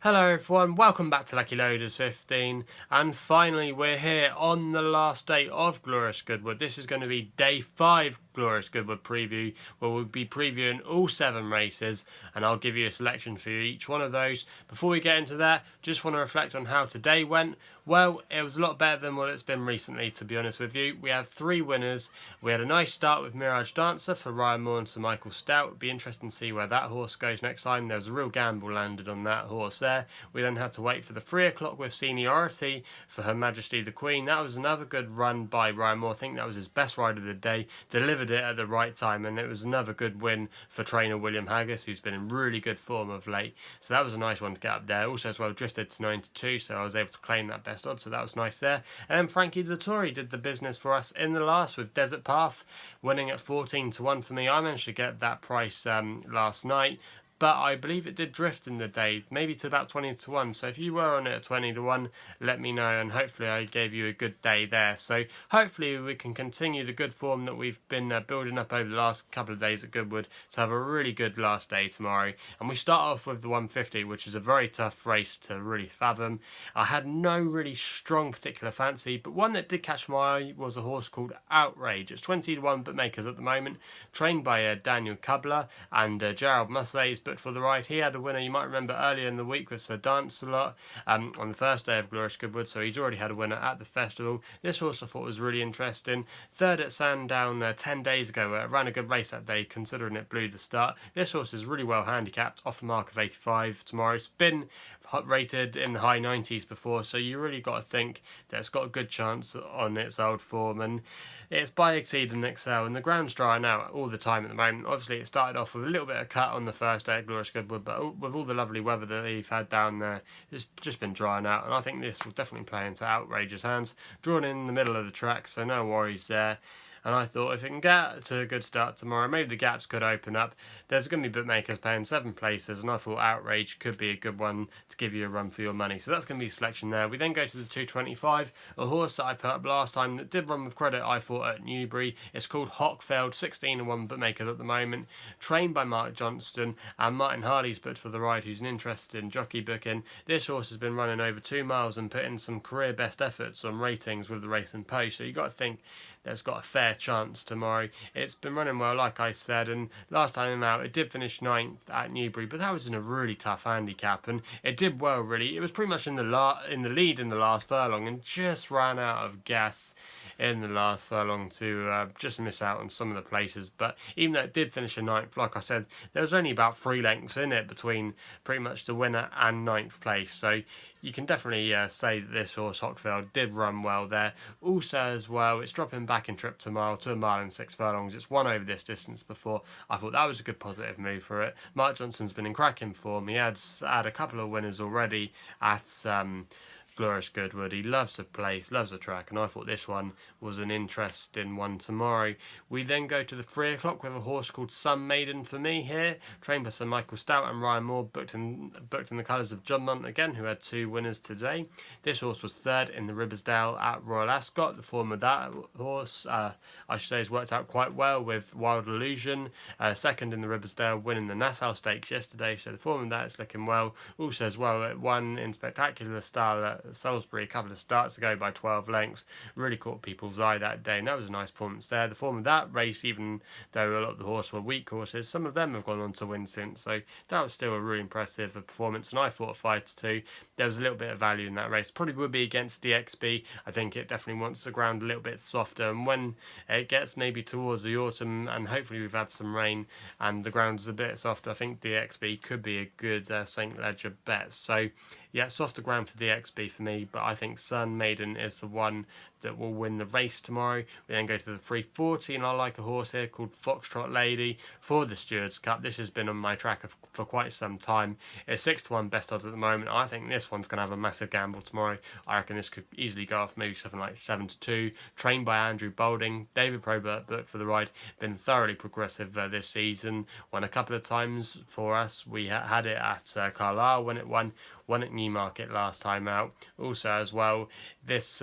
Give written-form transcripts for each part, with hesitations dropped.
Hello everyone, welcome back to Lucky Loaders 15, and finally we're here on the last day of Glorious Goodwood. This is going to be day 5 Glorious Goodwood preview, where we'll be previewing all 7 races, and I'll give you a selection for each one of those. Before we get into that, just want to reflect on how today went. Well, it was a lot better than what it's been recently, to be honest with you. We had 3 winners. We had a nice start with Mirage Dancer for Ryan Moore and Sir Michael Stout. It'd be interesting to see where that horse goes next time. There was a real gamble landed on that horse there. We then had to wait for the 3 o'clock with Seniority for Her Majesty the Queen. That was another good run by Ryan Moore. I think that was his best ride of the day. Delivered it at the right time, and it was another good win for trainer William Haggis, who's been in really good form of late. So that was a nice one to get up there. Also as well drifted to 92, so I was able to claim that best odds, so that was nice there. And then Frankie Dettori did the business for us in the last with Desert Path, winning at 14 to 1 for me. I managed to get that price last night, but I believe it did drift in the day, maybe to about 20 to 1. So if you were on it at 20 to 1, let me know, and hopefully I gave you a good day there. So hopefully we can continue the good form that we've been building up over the last couple of days at Goodwood to have a really good last day tomorrow. And we start off with the 150, which is a very tough race to really fathom. I had no really strong particular fancy, but one that did catch my eye was a horse called Outrage. It's 20 to 1 bookmakers at the moment, trained by Daniel Kubler and Gerald Musley's booked for the ride. He had a winner, you might remember, earlier in the week with Sir Dancelot on the first day of Glorious Goodwood, so he's already had a winner at the festival. This horse I thought was really interesting. Third at Sandown 10 days ago, ran a good race that day considering it blew the start. This horse is really well handicapped, off a mark of 85 tomorrow. It's been rated in the high 90s before, so you really got to think that it's got a good chance on its old form, and it's by Exceed and Excel, and the ground's drying out all the time at the moment. Obviously it started off with a little bit of cut on the first day at Glorious Goodwood, but with all the lovely weather that they've had down there, it's just been drying out, and I think this will definitely play into Outrage's hands. Drawn in the middle of the track, so no worries there. And I thought if it can get to a good start tomorrow, maybe the gaps could open up. There's going to be bookmakers paying 7 places, and I thought Outrage could be a good one to give you a run for your money. So that's going to be a selection there. We then go to the 225, a horse that I put up last time that did run with credit, I thought, at Newbury. It's called Hochfield, 16 to 1 bookmakers at the moment, trained by Mark Johnston, and Martin Harley's booked for the ride, who's an interested in jockey booking. This horse has been running over 2 miles and put in some career best efforts on ratings with the Race and Post, so you've got to think that's got a fair chance tomorrow. It's been running well, like I said, and last time out it did finish 9th at Newbury, but that was in a really tough handicap, and it did well really. It was pretty much in the lead in the last furlong, and just ran out of gas in the last furlong to just miss out on some of the places. But even though it did finish in 9th, like I said, there was only about 3 lengths in it between pretty much the winner and 9th place, so you can definitely say that this horse Hochfield did run well there. Also as well, it's dropping back in trip to mile to 1 mile and 6 furlongs. It's won over this distance before. I thought that was a good positive move for it. Mark Johnson's been in cracking form. He had a couple of winners already at Glorious Goodwood. He loves the place, loves the track, and I thought this one was an interesting one tomorrow. We then go to the 3 o'clock with a horse called Sun Maiden for me here, trained by Sir Michael Stout and Ryan Moore, booked in the colours of John Munt again, who had 2 winners today. This horse was 3rd in the Riversdale at Royal Ascot. The form of that horse, I should say, has worked out quite well with Wild Illusion, 2nd in the Riversdale, winning the Nassau Stakes yesterday, so the form of that is looking well. Also as well, it won in spectacular style at Salisbury a couple of starts ago by 12 lengths. Really caught people's eye that day, and that was a nice performance there. The form of that race, even though a lot of the horses were weak horses, some of them have gone on to win since, so that was still a really impressive performance, and I thought 5 to 2 there was a little bit of value in that race. Probably would be against DXB. I think it definitely wants the ground a little bit softer, and when it gets maybe towards the autumn, and hopefully we've had some rain and the ground's a bit softer, I think DXB could be a good St. Ledger bet. So yeah, softer ground for DXB for me, but I think Sun Maiden is the one that will win the race tomorrow. We then go to the 340, and I like a horse here called Foxtrot Lady for the Stewards Cup. This has been on my track for quite some time. It's 6 to 1 best odds at the moment. I think this one's going to have a massive gamble tomorrow. I reckon this could easily go off maybe something like 7 to 2. Trained by Andrew Boulding. David Probert booked for the ride. Been thoroughly progressive this season. Won a couple of times for us. We had it at Carlisle when it won at Newmarket last time out. Also as well, this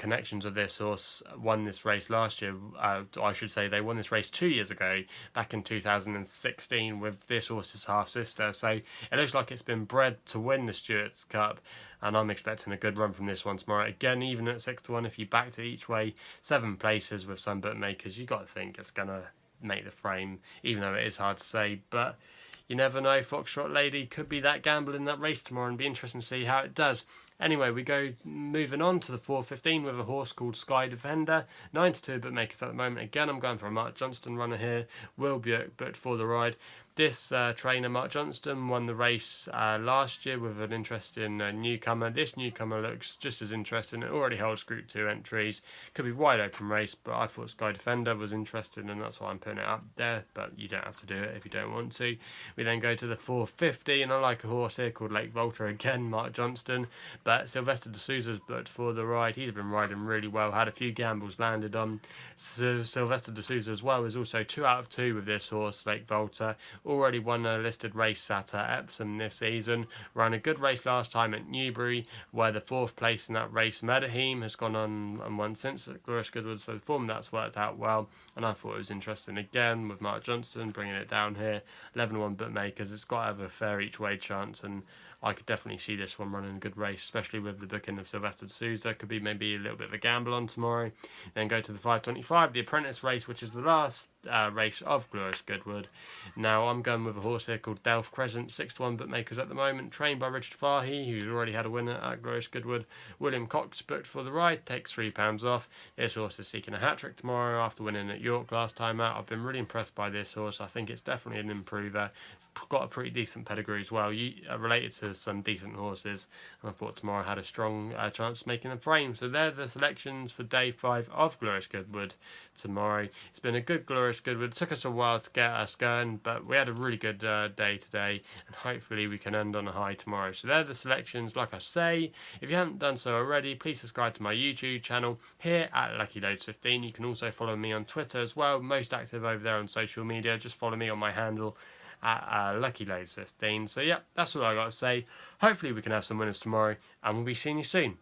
connections of this horse won this race last year. I should say they won this race 2 years ago, back in 2016, with this horse's half sister. So it looks like it's been bred to win the Stewart's Cup, and I'm expecting a good run from this one tomorrow. Again, even at 6-1, if you backed it each way, 7 places with some bookmakers, you got to think it's gonna make the frame, even though it is hard to say. But you never know. Foxtrot Lady could be that gamble in that race tomorrow, and be interesting to see how it does. Anyway, we go moving on to the 4:15 with a horse called Sky Defender. 9-2 bookmakers at the moment. Again, I'm going for a Mark Johnston runner here. Will Björk booked for the ride. This trainer, Mark Johnston, won the race last year with an interesting newcomer. This newcomer looks just as interesting. It already holds Group 2 entries. Could be wide open race, but I thought Sky Defender was interesting, and that's why I'm putting it up there. But you don't have to do it if you don't want to. We then go to the 4:50, and I like a horse here called Lake Volta again, Mark Johnston. But Sylvester de Souza's booked for the ride. He's been riding really well. Had a few gambles landed on. So Sylvester de Souza as well is also 2 out of 2 with this horse, Lake Volta. Already won a listed race at Epsom this season. Ran a good race last time at Newbury, where the 4th place in that race, Medahim, has gone on and won since at Glorious Goodwood, so the form that's worked out well. And I thought it was interesting again with Mark Johnston bringing it down here. 11-1 bookmakers. It's got to have a fair each way chance, and I could definitely see this one running a good race, especially with the booking of Sylvester de Souza. Could be maybe a little bit of a gamble on tomorrow. Then go to the 5:25, the Apprentice race, which is the last race of Glorious Goodwood. Now I'm going with a horse here called Delph Crescent, 6-1 bookmakers at the moment, trained by Richard Fahey, who's already had a winner at Glorious Goodwood. William Cox booked for the ride, takes £3 off. This horse is seeking a hat-trick tomorrow after winning at York last time out. I've been really impressed by this horse. I think it's definitely an improver. It's got a pretty decent pedigree as well, related to some decent horses, and I thought tomorrow had a strong chance of making the frame. So they're the selections for day 5 of Glorious Goodwood tomorrow. It's been a good Glorious Goodwood. It took us a while to get us going, but we had a really good day today, and hopefully we can end on a high tomorrow. So they're the selections. Like I say, if you haven't done so already, please subscribe to my YouTube channel here at Lucky Loads 15. You can also follow me on Twitter as well, most active over there on social media. Just follow me on my handle at Lucky Loads 15. So yeah, that's all I got to say. Hopefully we can have some winners tomorrow, and we'll be seeing you soon.